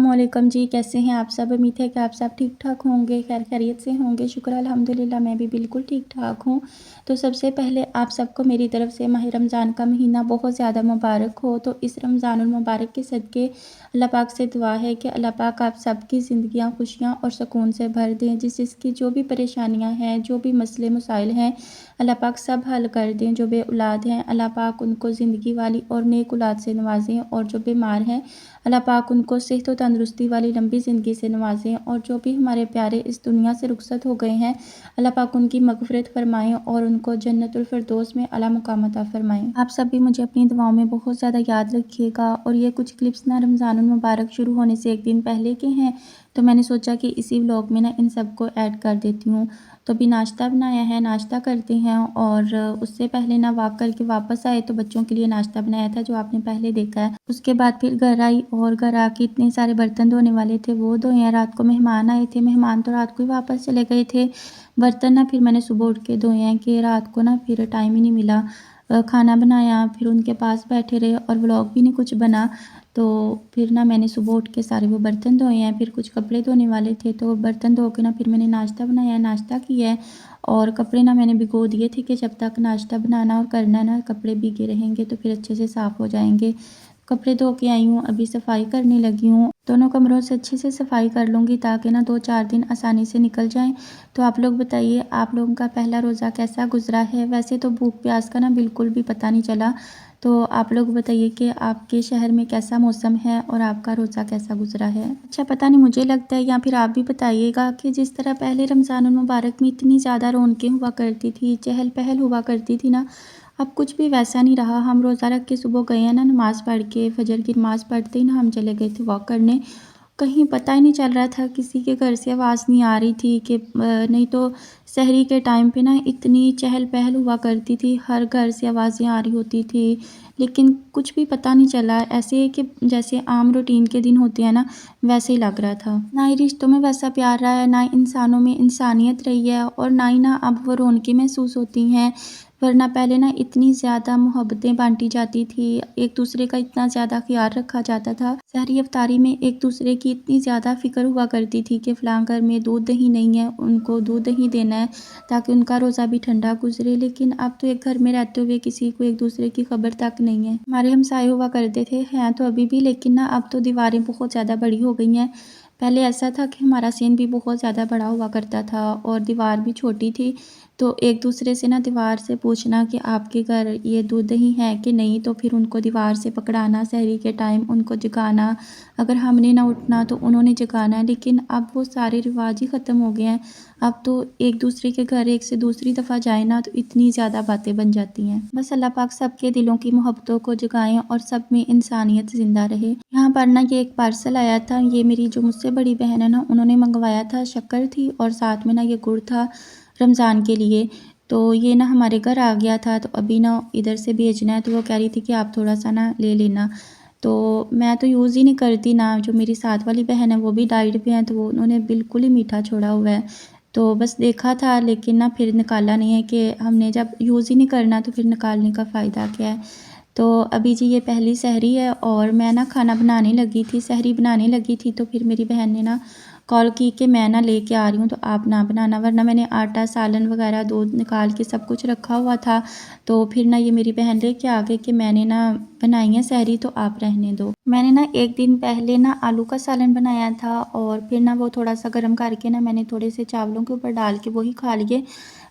अस्सलामुअलैकुम जी, कैसे हैं आप सब। उम्मीद है कि आप सब ठीक ठाक होंगे, खैर खैरियत से होंगे। शुक्र अल्हम्दुलिल्लाह मैं भी बिल्कुल ठीक ठाक हूँ। तो सबसे पहले आप सबको मेरी तरफ से माह रमज़ान का महीना बहुत ज़्यादा मुबारक हो। तो इस रमज़ानुल मुबारक के सदक़े अल्लाह पाक से दुआ है कि अल्लाह पाक आप सबकी ज़िंदगियाँ खुशियाँ और सुकून से भर दें। जिसकी जो भी परेशानियाँ हैं, जो भी मसले मसाइल हैं, अल्लाह पाक सब हल कर दें। जो बे औलाद हैं अल्लाह पाक उनको ज़िंदगी वाली और नेक औलाद से नवाजें, और जो बीमार हैं अल्लाह पाक उनको सेहत और तंदुरुस्ती वाली लंबी ज़िंदगी से नवाजें। और जो भी हमारे प्यारे इस दुनिया से रुखसत हो गए हैं अल्लाह पाक उनकी मग़फ़िरत फ़रमाएँ और उनको जन्नतुल फ़िरदौस में आला मुक़ाम अता फ़रमाएँ। आप सब भी मुझे अपनी दुआओं में बहुत ज़्यादा याद रखिएगा। और ये कुछ क्लिप्स ना रमज़ानुल मुबारक शुरू होने से एक दिन पहले के हैं, तो मैंने सोचा कि इसी व्लॉग में ना इन सबको ऐड कर देती हूँ। तो अभी नाश्ता बनाया है, नाश्ता करते हैं। और उससे पहले ना वॉक करके वापस आए तो बच्चों के लिए नाश्ता बनाया था, जो आपने पहले देखा है। उसके बाद फिर घर आई और घर आके इतने सारे बर्तन धोने वाले थे वो धोए हैं। रात को मेहमान आए थे, मेहमान तो रात को ही वापस चले गए थे। बर्तन ना फिर मैंने सुबह उठ के धोए हैं कि रात को ना फिर टाइम ही नहीं मिला। खाना बनाया, फिर उनके पास बैठे रहे और व्लॉग भी नहीं कुछ बना। तो फिर ना मैंने सुबह उठ के सारे वो बर्तन धोए हैं। फिर कुछ कपड़े धोने वाले थे, तो बर्तन धो के ना फिर मैंने नाश्ता बनाया, नाश्ता किया है। और कपड़े ना मैंने भिगो दिए थे कि जब तक नाश्ता बनाना और करना ना कपड़े भीगे रहेंगे तो फिर अच्छे से साफ़ हो जाएंगे। कपड़े धो के आई हूँ, अभी सफाई करने लगी हूँ। दोनों कमरों से अच्छे से सफाई कर लूँगी ताकि ना 2-4 दिन आसानी से निकल जाएं। तो आप लोग बताइए, आप लोगों का पहला रोज़ा कैसा गुजरा है। वैसे तो भूख प्यास का ना बिल्कुल भी पता नहीं चला। तो आप लोग बताइए कि आपके शहर में कैसा मौसम है और आपका रोज़ा कैसा गुजरा है। अच्छा, पता नहीं, मुझे लगता है या फिर आप भी बताइएगा कि जिस तरह पहले रमज़ानुल मुबारक में इतनी ज़्यादा रौनकें हुआ करती थी, चहल पहल हुआ करती थी ना, अब कुछ भी वैसा नहीं रहा। हम रोज़ा रख के सुबह गए हैं ना, नमाज़ पढ़ के फजर की नमाज़ पढ़ते ही ना हम चले गए थे वॉक करने। कहीं पता ही नहीं चल रहा था, किसी के घर से आवाज़ नहीं आ रही थी कि नहीं तो सहरी के टाइम पे ना इतनी चहल पहल हुआ करती थी, हर घर से आवाज़ें आ रही होती थी। लेकिन कुछ भी पता नहीं चला, ऐसे कि जैसे आम रूटीन के दिन होते हैं ना, वैसे ही लग रहा था। ना ही रिश्तों में वैसा प्यार रहा है, ना ही इंसानों में इंसानियत रही है, और ना ही ना अब वो रौनकें महसूस होती हैं। वरना पहले ना इतनी ज़्यादा मोहब्बतें बांटी जाती थी, एक दूसरे का इतना ज़्यादा ख्याल रखा जाता था। सहरी इफ्तारी में एक दूसरे की इतनी ज़्यादा फ़िक्र हुआ करती थी कि फ़लाँ घर में दूध दही नहीं है, उनको दूध दही देना है ताकि उनका रोज़ा भी ठंडा गुजरे। लेकिन अब तो एक घर में रहते हुए किसी को एक दूसरे की खबर तक नहीं है। हमारे हमसाए हुआ करते थे, हैं तो अभी भी, लेकिन ना अब तो दीवारें बहुत ज़्यादा बड़ी हो गई हैं। पहले ऐसा था कि हमारा सीन भी बहुत ज़्यादा बड़ा हुआ करता था और दीवार भी छोटी थी। तो एक दूसरे से ना दीवार से पूछना कि आपके घर ये दूध दही है कि नहीं, तो फिर उनको दीवार से पकड़ाना, सहरी के टाइम उनको जगाना, अगर हमने ना उठना तो उन्होंने जगाना। लेकिन अब वो सारे रिवाज ही ख़त्म हो गए हैं। अब तो एक दूसरे के घर एक से दूसरी दफ़ा जाए ना तो इतनी ज़्यादा बातें बन जाती हैं। बस अल्लाह पाक सबके दिलों की मोहब्बतों को जगाएं और सब में इंसानियत ज़िंदा रहे। यहाँ पर ना ये एक पार्सल आया था, ये मेरी जो मुझसे बड़ी बहन है ना, उन्होंने मंगवाया था। शक्कर थी और साथ में ना ये गुड़ था रमज़ान के लिए। तो ये ना हमारे घर आ गया था, तो अभी ना इधर से भेजना है, तो वो कह रही थी कि आप थोड़ा सा ना ले लेना। तो मैं तो यूज़ ही नहीं करती ना, जो मेरी साथ वाली बहन है वो भी डाइट पे हैं, तो वो उन्होंने बिल्कुल ही मीठा छोड़ा हुआ है। तो बस देखा था, लेकिन ना फिर निकाला नहीं है कि हमने जब यूज़ ही नहीं करना तो फिर निकालने का फ़ायदा क्या है। तो अभी जी ये पहली सहरी है और मैं ना खाना बनाने लगी थी, सहरी बनाने लगी थी। तो फिर मेरी बहन ने ना कॉल की कि मैं ना लेके आ रही हूँ, तो आप ना बनाना। वरना मैंने आटा, सालन वगैरह दूध निकाल के सब कुछ रखा हुआ था। तो फिर ना ये मेरी बहन लेके आ गई कि मैंने ना बनाई है सहरी, तो आप रहने दो। मैंने ना एक दिन पहले ना आलू का सालन बनाया था और फिर ना वो थोड़ा सा गर्म करके ना मैंने थोड़े से चावलों के ऊपर डाल के वही खा लिए।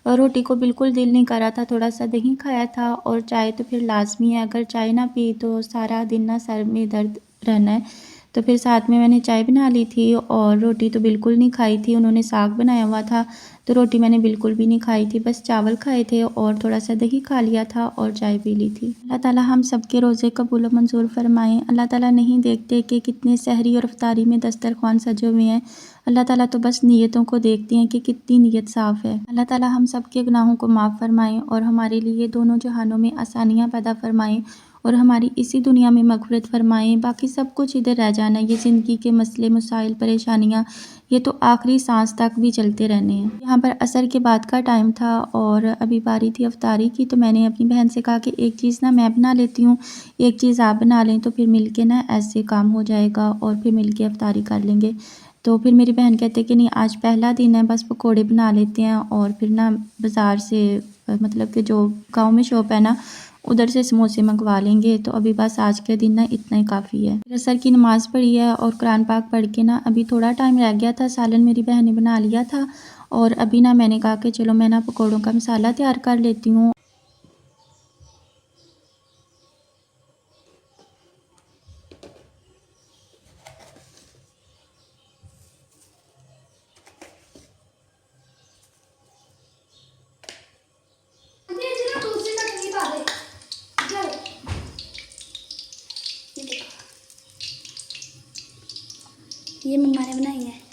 और रोटी को बिल्कुल दिल नहीं कर रहा था, थोड़ा सा दही खाया था। और चाय तो फिर लाजमी है, अगर चाय ना पी तो सारा दिन ना सर में दर्द रहना है। तो फिर साथ में मैंने चाय बना ली थी और रोटी तो बिल्कुल नहीं खाई थी। उन्होंने साग बनाया हुआ था, तो रोटी मैंने बिल्कुल भी नहीं खाई थी, बस चावल खाए थे और थोड़ा सा दही खा लिया था और चाय पी ली थी। अल्लाह ताला हम सबके रोज़े कबूल व मंजूर फरमाएँ। अल्लाह ताला नहीं देखते कि कितने सहरी और इफ्तारी में दस्तरखान सजे हुए हैं। अल्लाह ताला तो बस नीयतों को देखते हैं कि कितनी नीयत साफ़ है। अल्लाह ताला हम सब के गुनाहों को माफ़ फरमाएँ और हमारे लिए दोनों जहानों में आसानियाँ पैदा फरमाएँ और हमारी इसी दुनिया में मग़फ़िरत फ़रमाएँ। बाकी सब कुछ इधर रह जाना, ये ज़िंदगी के मसले मसाइल परेशानियाँ, ये तो आखिरी सांस तक भी चलते रहने हैं। यहाँ पर असर के बाद का टाइम था और अभी बारी थी इफ्तारी की, तो मैंने अपनी बहन से कहा कि एक चीज़ ना मैं बना लेती हूँ, एक चीज़ आप बना लें, तो फिर मिल के ना ऐसे काम हो जाएगा और फिर मिल के इफ्तारी कर लेंगे। तो फिर मेरी बहन कहते कि नहीं, आज पहला दिन है, बस पकोड़े बना लेते हैं और फिर ना बाज़ार से मतलब कि जो गाँव में शॉप है ना, उधर से समोसे मंगवा लेंगे। तो अभी बस आज के दिन ना इतना ही काफ़ी है। फिर असर की नमाज़ पढ़ी है और कुरान पाक पढ़ के ना अभी थोड़ा टाइम रह गया था, सालन मेरी बहन ने बना लिया था और अभी ना मैंने कहा कि चलो मैं ना पकौड़ों का मसाला तैयार कर लेती हूँ। ये मम्मा ने बनाई है।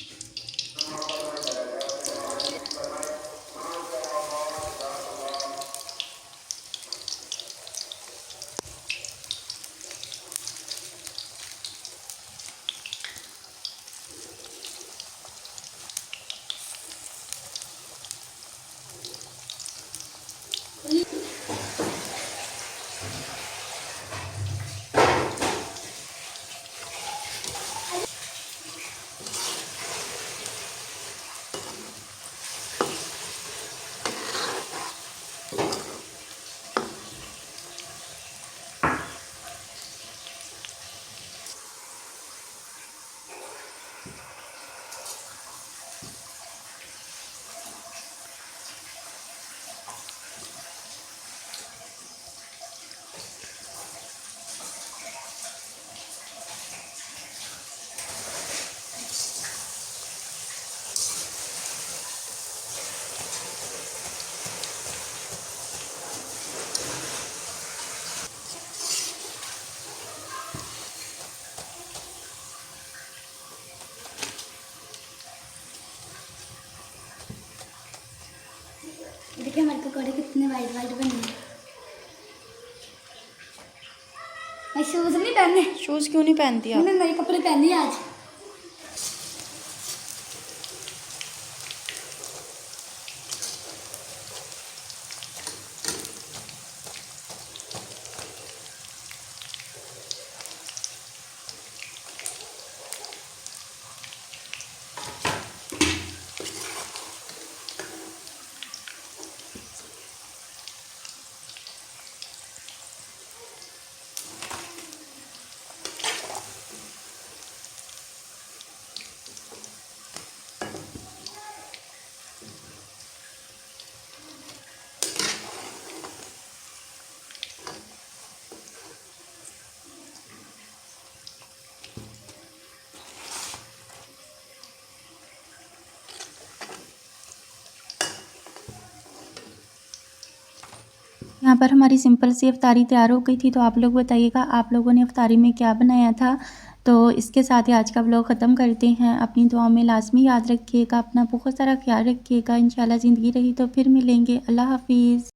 देखिए हमारे पकौड़े कितने वाइट वाइट बने हैं। मैं शूज नहीं पहने। शूज़ क्यों नहीं पहनती आप? मैंने नए कपड़े पहने आज। यहाँ पर हमारी सिंपल सी इफ्तारी तैयार हो गई थी। तो आप लोग बताइएगा आप लोगों ने इफ्तारी में क्या बनाया था। तो इसके साथ ही आज का व्लॉग ख़त्म करते हैं। अपनी दुआओं में लाज़मी याद रखिएगा, अपना बहुत सारा ख्याल रखिएगा। इंशाल्लाह ज़िंदगी रही तो फिर मिलेंगे। अल्लाह हाफ़िज़।